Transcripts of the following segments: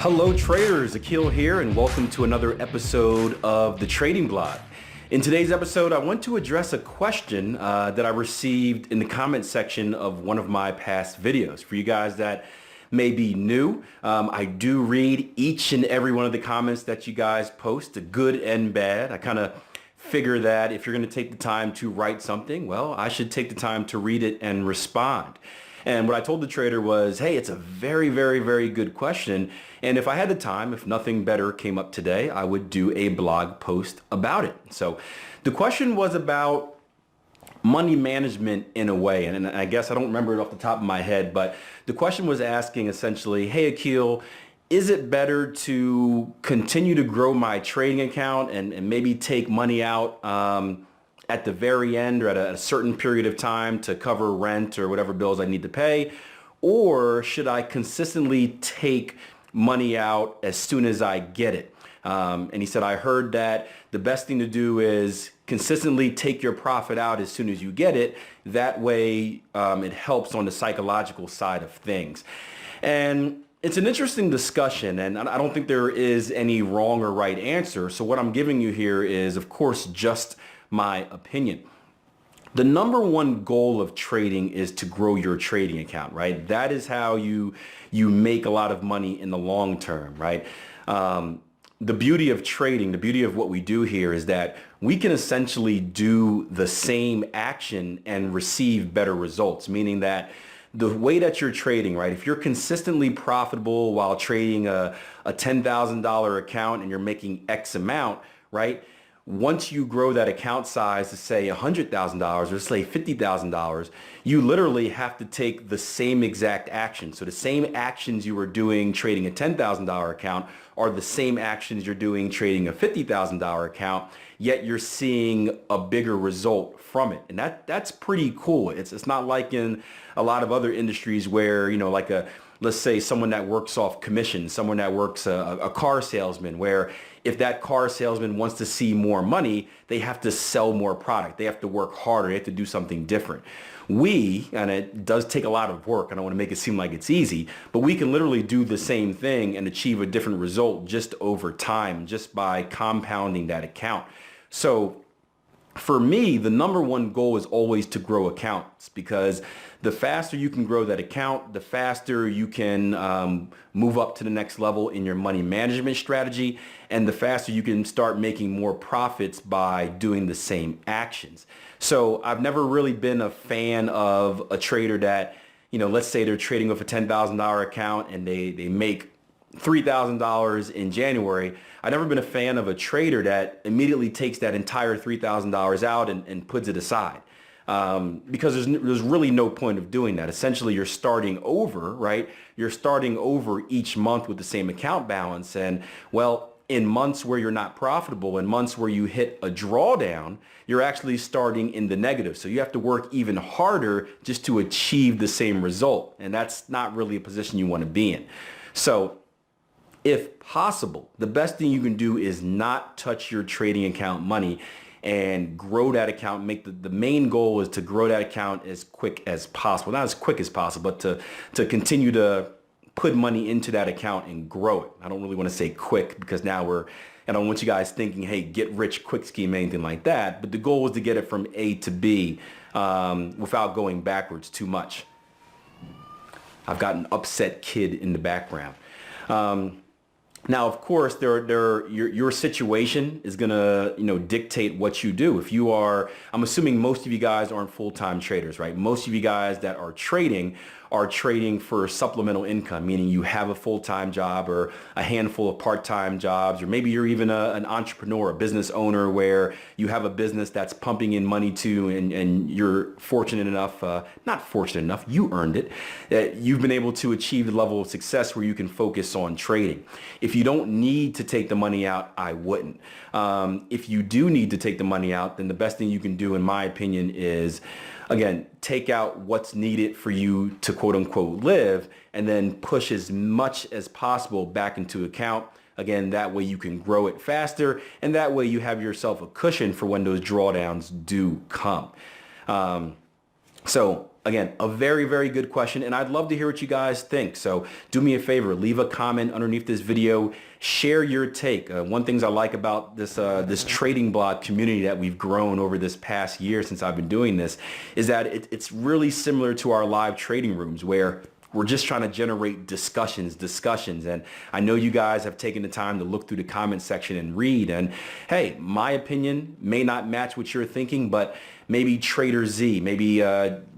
Hello traders, Akil here and welcome to another episode of the Trading Blog. In today's episode, I want to address a question that I received in the comment section of one of my past videos. For you guys that may be new, I do read each and every one of the comments that you guys post, the good and bad. I kind of figure that if you're going to take the time to write something, well, I should take the time to read it and respond. And what I told the trader was, hey, it's a very, very, very good question. And if I had the time, if nothing better came up today, I would do a blog post about it. So the question was about money management in a way. And I guess I don't remember it off the top of my head, but the question was asking essentially, hey, Akil, is it better to continue to grow my trading account and maybe take money out at the very end or at a certain period of time to cover rent or whatever bills I need to pay? Or should I consistently take money out as soon as I get it? And he said, I heard that the best thing to do is consistently take your profit out as soon as you get it. That way it helps on the psychological side of things. And it's an interesting discussion, and I don't think there is any wrong or right answer. So what I'm giving you here is, of course, just my opinion. The number one goal of trading is to grow your trading account, right? That is how you make a lot of money in the long term, right? The beauty of trading, the beauty of what we do here is that we can essentially do the same action and receive better results, meaning that the way that you're trading, right? If you're consistently profitable while trading a $10,000 account and you're making X amount, right? Once you grow that account size to say $100,000 or say $50,000, you literally have to take the same exact action. So the same actions you were doing trading a $10,000 account are the same actions you're doing trading a $50,000 account, yet you're seeing a bigger result from it. And that's pretty cool. It's not like in a lot of other industries where, like let's say someone that works off commission, someone that works a car salesman, where if that car salesman wants to see more money, they have to sell more product. They have to work harder. They have to do something different. And it does take a lot of work. I don't want to make it seem like it's easy, but we can literally do the same thing and achieve a different result just over time, just by compounding that account. So for me, the number one goal is always to grow accounts, because the faster you can grow that account, the faster you can move up to the next level in your money management strategy, and the faster you can start making more profits by doing the same actions. So I've never really been a fan of a trader that, let's say they're trading with a $10,000 account and they make $3,000 in January. I've never been a fan of a trader that immediately takes that entire $3,000 out and puts it aside. Because there's really no point of doing that. Essentially, you're starting over, right? You're starting over each month with the same account balance. And well, in months where you're not profitable, in months where you hit a drawdown, you're actually starting in the negative. So you have to work even harder just to achieve the same result. And that's not really a position you want to be in. So if possible, the best thing you can do is not touch your trading account money and grow that account. The main goal is to grow that account as quick as possible. Not as quick as possible, but to continue to put money into that account and grow it. I don't really want to say quick, because now I don't want you guys thinking, hey, get rich quick scheme, anything like that. But the goal is to get it from A to B without going backwards too much. I've got an upset kid in the background. Now, of course, your situation is going to, dictate what you do. If you are, I'm assuming most of you guys aren't full-time traders, right? Most of you guys that are trading for supplemental income, meaning you have a full-time job or a handful of part-time jobs, or maybe you're even an entrepreneur, a business owner where you have a business that's pumping in money to, and you're fortunate enough, not fortunate enough, you earned it, that you've been able to achieve the level of success where you can focus on trading. If you don't need to take the money out, I wouldn't. If you do need to take the money out, then the best thing you can do, in my opinion, is, again, take out what's needed for you to quote unquote live, and then push as much as possible back into account. Again, that way you can grow it faster, and that way you have yourself a cushion for when those drawdowns do come. So Again, a very, very good question, and I'd love to hear what you guys think. So do me a favor, leave a comment underneath this video, share your take. One thing I like about this trading blog community that we've grown over this past year since I've been doing this is that it's really similar to our live trading rooms where we're just trying to generate discussions. And I know you guys have taken the time to look through the comment section and read. And hey, my opinion may not match what you're thinking, but maybe Trader Z, maybe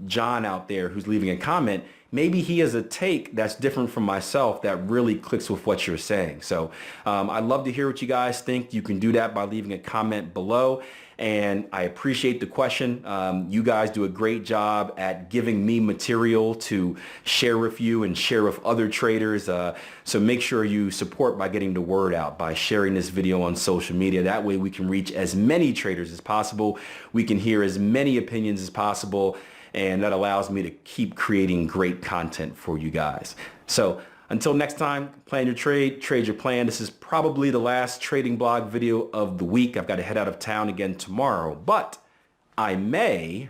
John out there who's leaving a comment, maybe he has a take that's different from myself that really clicks with what you're saying. So I'd love to hear what you guys think. You can do that by leaving a comment below. And I appreciate the question. You guys do a great job at giving me material to share with you and share with other traders. So make sure you support by getting the word out, by sharing this video on social media. That way we can reach as many traders as possible. We can hear as many opinions as possible. And that allows me to keep creating great content for you guys. So until next time, plan your trade, trade your plan. This is probably the last trading blog video of the week. I've got to head out of town again tomorrow, but I may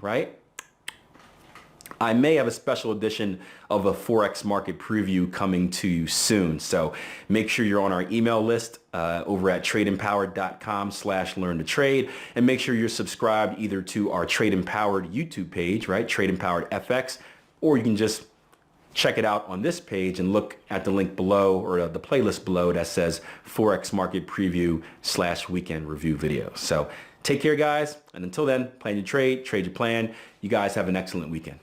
have a special edition of a Forex market preview coming to you soon. So make sure you're on our email list over at tradeempowered.com/learn-to-trade, and make sure you're subscribed either to our Trade Empowered YouTube page, right? Trade Empowered FX, or you can just check it out on this page and look at the link below or the playlist below that says Forex Market Preview / Weekend Review video. So take care, guys. And until then, plan your trade, trade your plan. You guys have an excellent weekend.